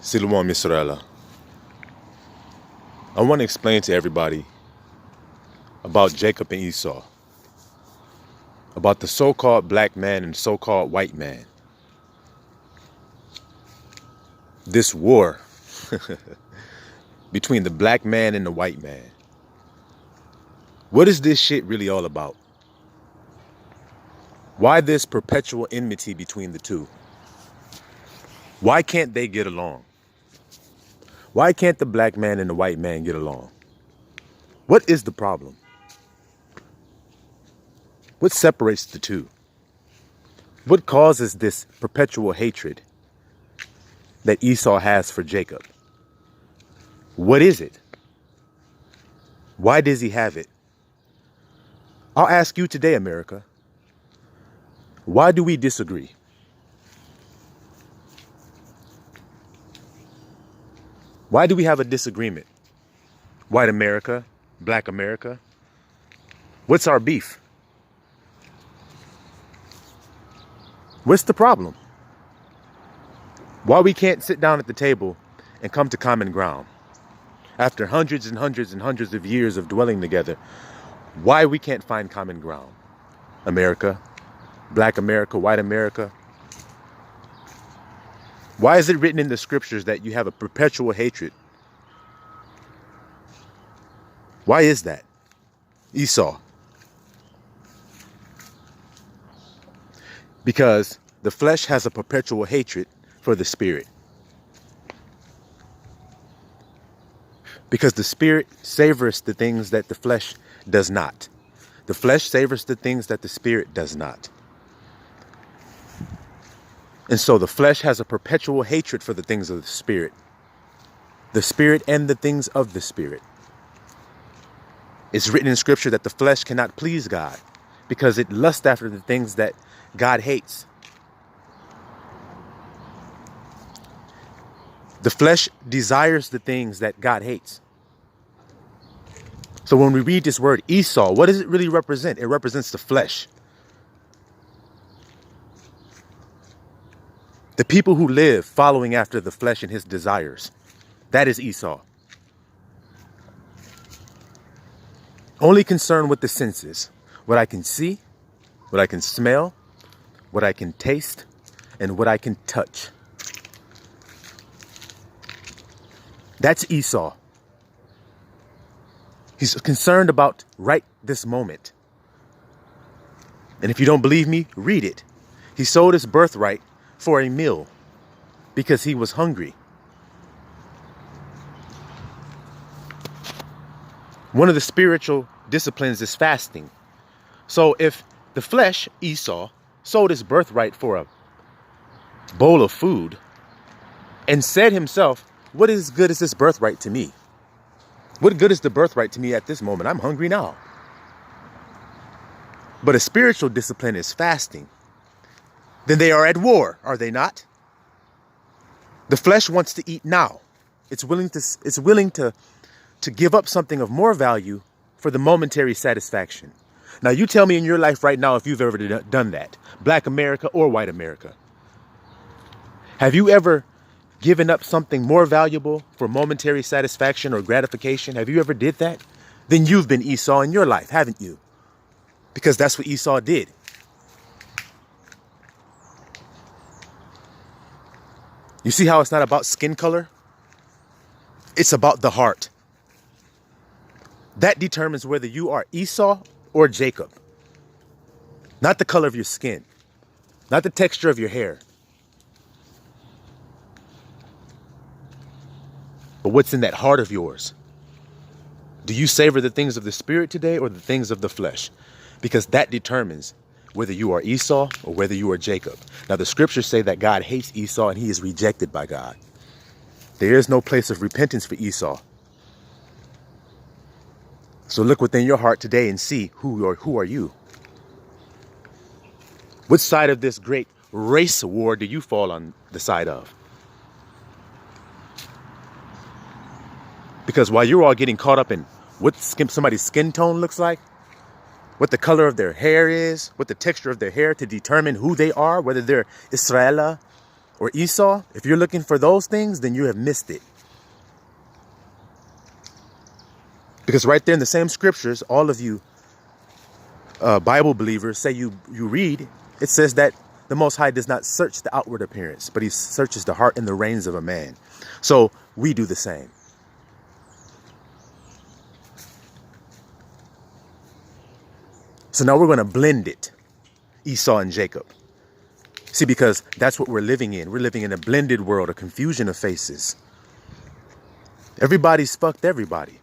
Silwan Misraela. I want to explain to everybody about Jacob and Esau, about the so-called black man and so-called white man. This war between the black man and the white man. What is this shit really all about? Why this perpetual enmity between the two? Why can't they get along? Why can't the black man and the white man get along? What is the problem? What separates the two? What causes this perpetual hatred that Esau has for Jacob? What is it? Why does he have it? I'll ask you today, America. Why do we disagree? Why do we have a disagreement? White America, black America. What's our beef? What's the problem? Why we can't sit down at the table and come to common ground? After hundreds and hundreds and hundreds of years of dwelling together, why we can't find common ground? America, black America, white America. Why is it written in the scriptures that you have a perpetual hatred? Why is that? Esau. Because the flesh has a perpetual hatred for the spirit. Because the spirit savors the things that the flesh does not. The flesh savors the things that the spirit does not. And so the flesh has a perpetual hatred for the things of the spirit and the things of the spirit. It's written in scripture that the flesh cannot please God because it lusts after the things that God hates. The flesh desires the things that God hates. So when we read this word Esau, what does it really represent? It represents the flesh. The people who live following after the flesh and his desires. That is Esau. Only concerned with the senses. What I can see, what I can smell, what I can taste, and what I can touch. That's Esau. He's concerned about right this moment. And if you don't believe me, read it. He sold his birthright for a meal because he was hungry. One of the spiritual disciplines is fasting. So if the flesh, Esau, sold his birthright for a bowl of food and said himself, what is good is this birthright to me? What good is the birthright to me at this moment? I'm hungry now. But a spiritual discipline is fasting. Then they are at war, are they not? The flesh wants to eat now. It's willing to give up something of more value for the momentary satisfaction. Now you tell me in your life right now if you've ever done that. Black America or white America. Have you ever given up something more valuable for momentary satisfaction or gratification? Have you ever did that? Then you've been Esau in your life, haven't you? Because that's what Esau did. You see how it's not about skin color? It's about the heart. That determines whether you are Esau or Jacob. Not the color of your skin. Not the texture of your hair. But what's in that heart of yours? Do you savor the things of the spirit today or the things of the flesh? Because that determines whether you are Esau or whether you are Jacob. Now, the scriptures say that God hates Esau and he is rejected by God. There is no place of repentance for Esau. So look within your heart today and see who are you? Which side of this great race war do you fall on the side of? Because while you're all getting caught up in what somebody's skin tone looks like, what the color of their hair is, what the texture of their hair to determine who they are, whether they're Israela or Esau, if you're looking for those things, then you have missed it. Because right there in the same scriptures, all of you Bible believers say you read, it says that the Most High does not search the outward appearance, but he searches the heart and the reins of a man. So we do the same. So now we're going to blend it, Esau and Jacob. See, because that's what we're living in. We're living in a blended world, a confusion of faces. Everybody's fucked everybody.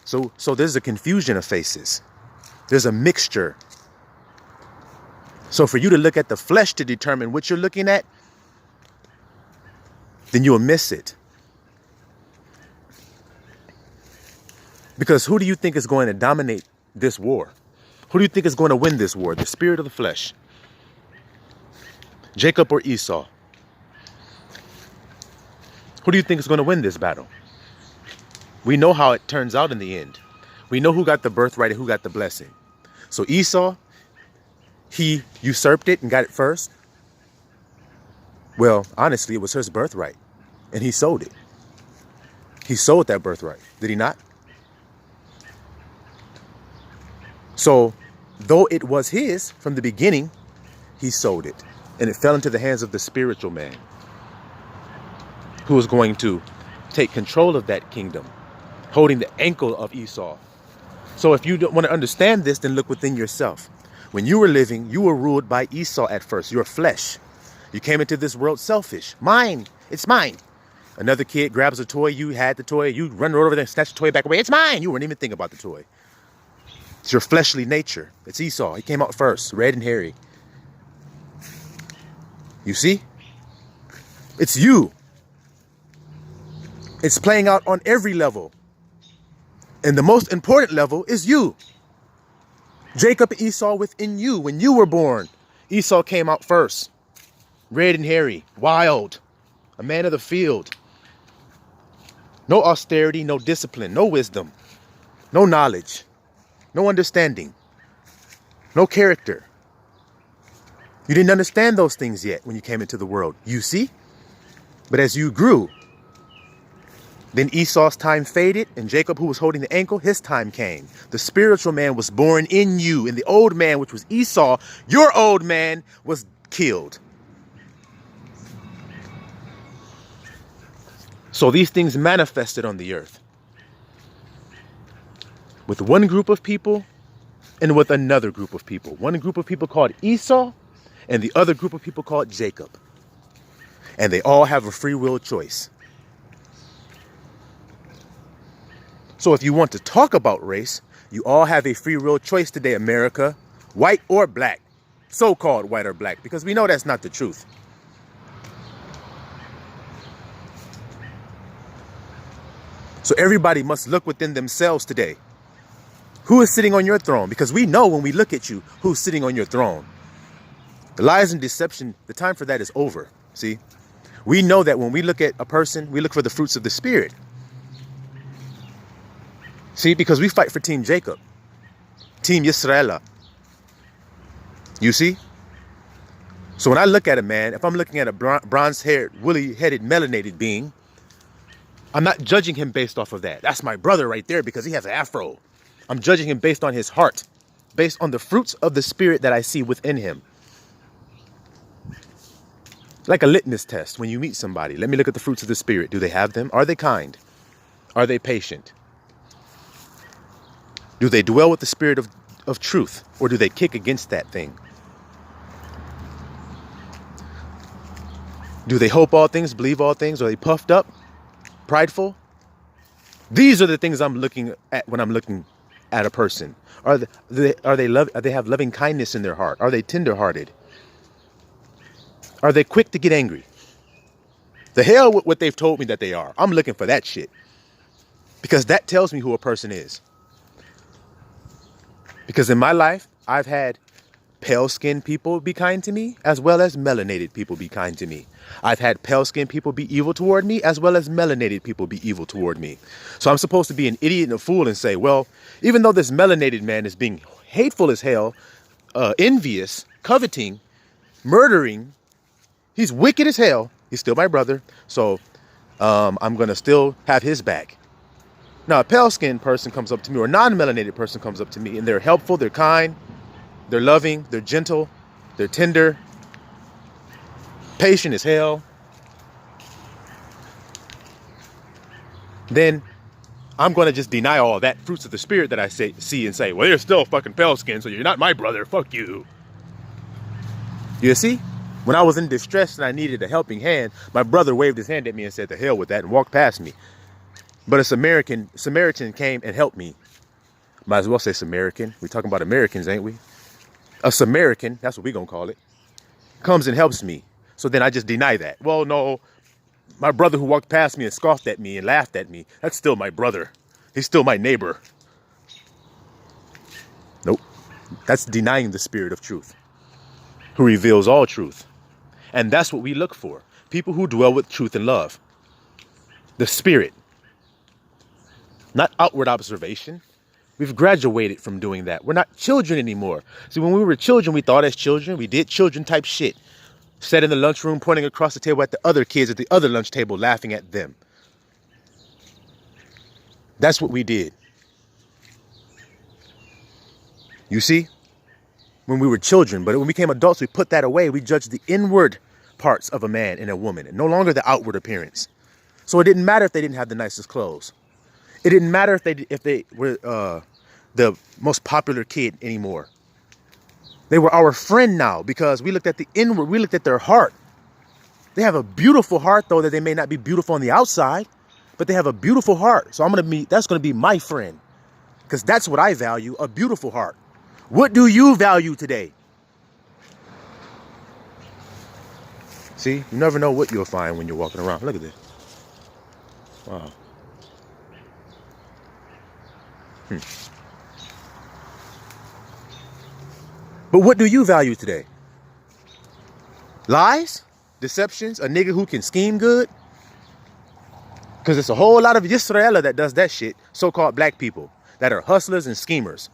So there's a confusion of faces. There's a mixture. So for you to look at the flesh to determine what you're looking at, then you'll miss it. Because who do you think is going to dominate this war? Who do you think is going to win this war? The spirit of the flesh? Jacob or Esau? Who do you think is going to win this battle? We know how it turns out in the end. We know who got the birthright and who got the blessing. So Esau, he usurped it and got it first. Well, honestly, it was his birthright, and he sold it. He sold that birthright, did he not? So, though it was his from the beginning, he sold it, and it fell into the hands of the spiritual man, who was going to take control of that kingdom, holding the ankle of Esau. So if you don't want to understand this, then look within yourself. When you were living, you were ruled by Esau at first, your flesh. You came into this world selfish. Mine, it's mine. Another kid grabs a toy, you had the toy, you run right over there and snatch the toy back away. It's mine. You weren't even thinking about the toy. It's your fleshly nature. It's Esau. He came out first, red and hairy. You see? It's you. It's playing out on every level. And the most important level is you. Jacob and Esau within you. When you were born, Esau came out first. Red and hairy, wild, a man of the field. No austerity, no discipline, no wisdom, no knowledge, no understanding, no character. You didn't understand those things yet when you came into the world, you see? But as you grew, then Esau's time faded, and Jacob, who was holding the ankle, his time came. The spiritual man was born in you, and the old man, which was Esau, your old man, was killed. So these things manifested on the earth with one group of people and with another group of people. One group of people called Esau and the other group of people called Jacob. And they all have a free will choice. So if you want to talk about race, you all have a free will choice today, America, white or black, so-called white or black, because we know that's not the truth. So everybody must look within themselves today. Who is sitting on your throne? Because we know when we look at you, who's sitting on your throne. The lies and deception, the time for that is over. See, we know that when we look at a person, we look for the fruits of the Spirit. See, because we fight for Team Jacob, Team Yisrael. You see? So when I look at a man, if I'm looking at a bronze-haired, woolly-headed, melanated being, I'm not judging him based off of that. That's my brother right there because he has an afro. I'm judging him based on his heart, based on the fruits of the Spirit that I see within him. Like a litmus test when you meet somebody. Let me look at the fruits of the Spirit. Do they have them? Are they kind? Are they patient? Do they dwell with the spirit of truth, or do they kick against that thing? Do they hope all things, believe all things? Are they puffed up, prideful? These are the things I'm looking at when I'm looking at a person. Are they have loving kindness in their heart? Are they tenderhearted? Are they quick to get angry? The hell with what they've told me that they are. I'm looking for that shit. Because that tells me who a person is. Because in my life, I've had pale-skinned people be kind to me, as well as melanated people be kind to me. I've had pale-skinned people be evil toward me, as well as melanated people be evil toward me. So I'm supposed to be an idiot and a fool and say, well, even though this melanated man is being hateful as hell, envious, coveting, murdering, He's wicked as hell. He's still my brother. So I'm going to still have his back. Now, a pale-skinned person comes up to me, or a non-melanated person comes up to me, and they're helpful, they're kind, they're loving, they're gentle, they're tender, patient as hell. Then I'm going to just deny all that fruits of the spirit that I see and say, well, you're still fucking pale-skinned, so you're not my brother. Fuck you. You see? When I was in distress and I needed a helping hand, my brother waved his hand at me and said, the hell with that, and walked past me. But a Samaritan came and helped me. Might as well say Samaritan. We're talking about Americans, ain't we? A Samaritan, that's what we're going to call it, comes and helps me. So then I just deny that. Well, no, my brother who walked past me and scoffed at me and laughed at me, that's still my brother. He's still my neighbor. Nope. That's denying the spirit of truth, who reveals all truth. And that's what we look for. People who dwell with truth and love. The spirit. Not outward observation. We've graduated from doing that. We're not children anymore. See, when we were children, we thought as children, we did children type shit. Sat in the lunchroom, pointing across the table at the other kids at the other lunch table, laughing at them. That's what we did. You see? When we were children, but when we became adults, we put that away. We judged the inward parts of a man and a woman, and no longer the outward appearance. So it didn't matter if they didn't have the nicest clothes. It didn't matter if they were the most popular kid anymore. They were our friend now because we looked at the inward. We looked at their heart. They have a beautiful heart, though, that they may not be beautiful on the outside, but they have a beautiful heart. So that's going to be my friend, because that's what I value, a beautiful heart. What do you value today? See, you never know what you'll find when you're walking around. Look at this. Wow. But what do you value today? Lies? Deceptions? A nigga who can scheme good? Because it's a whole lot of Yisraela that does that shit. So-called black people that are hustlers and schemers.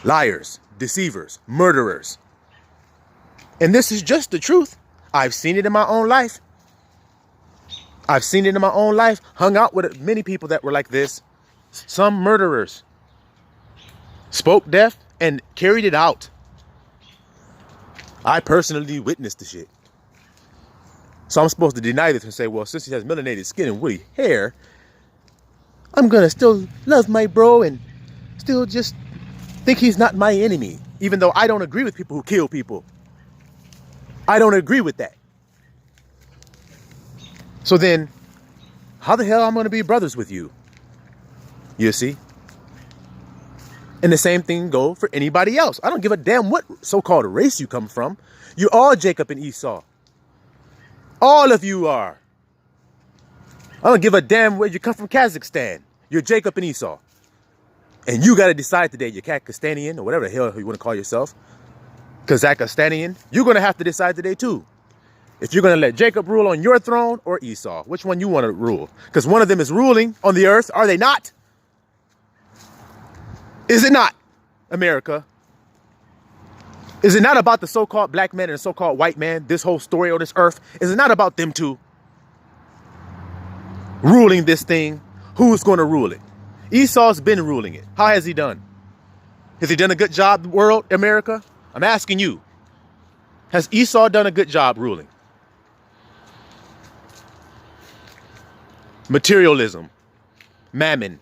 Liars, deceivers, murderers. And this is just the truth. I've seen it in my own life. I've seen it in my own life. Hung out with many people that were like this. Some murderers. Spoke death and carried it out. I personally witnessed the shit. So I'm supposed to deny this and say, well, since he has melanated skin and woolly hair, I'm going to still love my bro and still just think he's not my enemy. Even though I don't agree with people who kill people. I don't agree with that. So then, how the hell am I going to be brothers with you? You see? And the same thing go for anybody else. I don't give a damn what so-called race you come from. You're all Jacob and Esau. All of you are. I don't give a damn where you come from. Kazakhstan. You're Jacob and Esau. And you got to decide today, you're Kazakhstanian or whatever the hell you want to call yourself. Kazakhstanian. You're going to have to decide today too. If you're going to let Jacob rule on your throne or Esau. Which one you want to rule. Because one of them is ruling on the earth. Are they not? Is it not, America? Is it not about the so-called black man and the so-called white man, this whole story on this earth? Is it not about them two ruling this thing? Who's going to rule it? Esau's been ruling it. How has he done? Has he done a good job, world, America? I'm asking you. Has Esau done a good job ruling? Materialism. Mammon.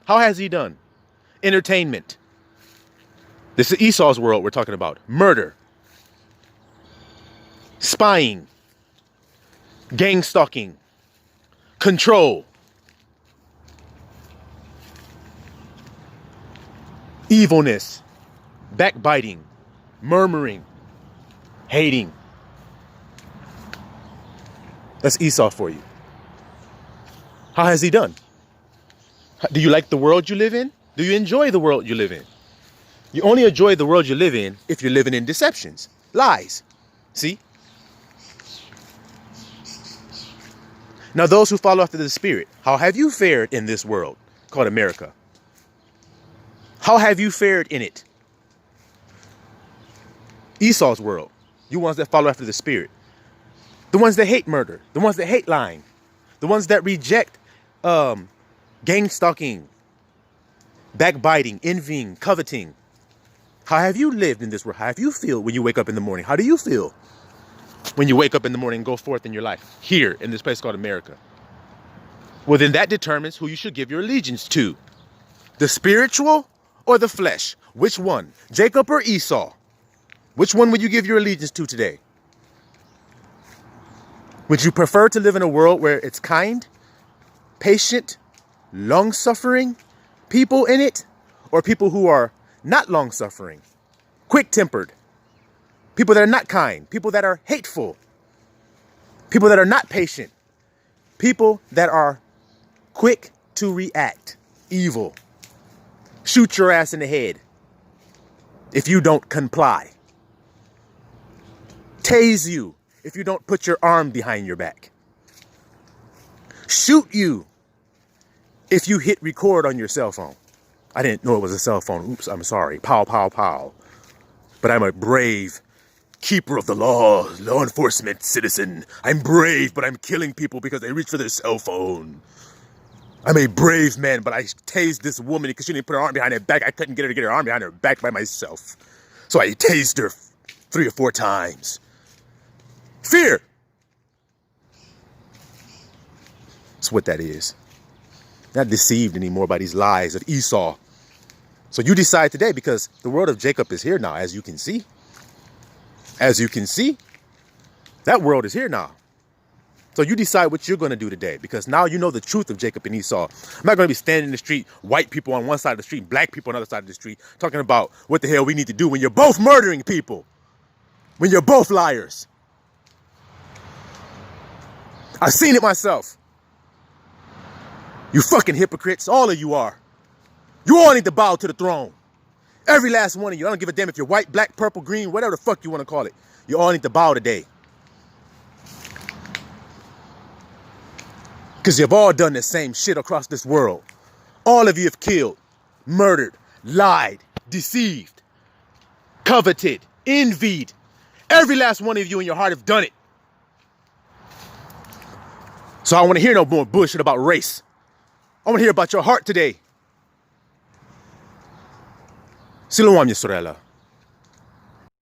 How has he done? Entertainment. This is Esau's world we're talking about. Murder. Spying. Gang stalking. Control. Evilness. Backbiting. Murmuring. Hating. That's Esau for you. How has he done? Do you like the world you live in? Do you enjoy the world you live in? You only enjoy the world you live in if you're living in deceptions, lies. See? Now, those who follow after the Spirit, how have you fared in this world called America? How have you fared in it? Esau's world. You ones that follow after the spirit. The ones that hate murder. The ones that hate lying. The ones that reject gang stalking, backbiting, envying, coveting. How have you lived in this world? How have you feel when you wake up in the morning? How do you feel when you wake up in the morning and go forth in your life here in this place called America? Well, then that determines who you should give your allegiance to. The spiritual or the flesh? Which one? Jacob or Esau? Which one would you give your allegiance to today? Would you prefer to live in a world where it's kind, patient, long-suffering people in it? Or people who are not long-suffering, quick-tempered, people that are not kind, people that are hateful, people that are not patient, people that are quick to react, evil, shoot your ass in the head if you don't comply, tase you if you don't put your arm behind your back, shoot you if you hit record on your cell phone. I didn't know it was a cell phone. Oops, I'm sorry. Pow, pow, pow. But I'm a brave keeper of the law enforcement citizen. I'm brave, but I'm killing people because they reach for their cell phone. I'm a brave man, but I tased this woman because she didn't put her arm behind her back. I couldn't get her to get her arm behind her back by myself. So I tased her 3 or 4 times. Fear. That's what that is. Not deceived anymore by these lies of Esau. So you decide today, because the world of Jacob is here now, as you can see. As you can see, that world is here now. So you decide what you're going to do today, because now you know the truth of Jacob and Esau. I'm not going to be standing in the street, white people on one side of the street, black people on the other side of the street, talking about what the hell we need to do when you're both murdering people, when you're both liars. I've seen it myself. You fucking hypocrites, all of you are. You all need to bow to the throne. Every last one of you. I don't give a damn if you're white, black, purple, green, whatever the fuck you want to call it. You all need to bow today. Because you've all done the same shit across this world. All of you have killed, murdered, lied, deceived, coveted, envied. Every last one of you in your heart have done it. So I don't want to hear no more bullshit about race. I want to hear about your heart today. Silawam Yisraela.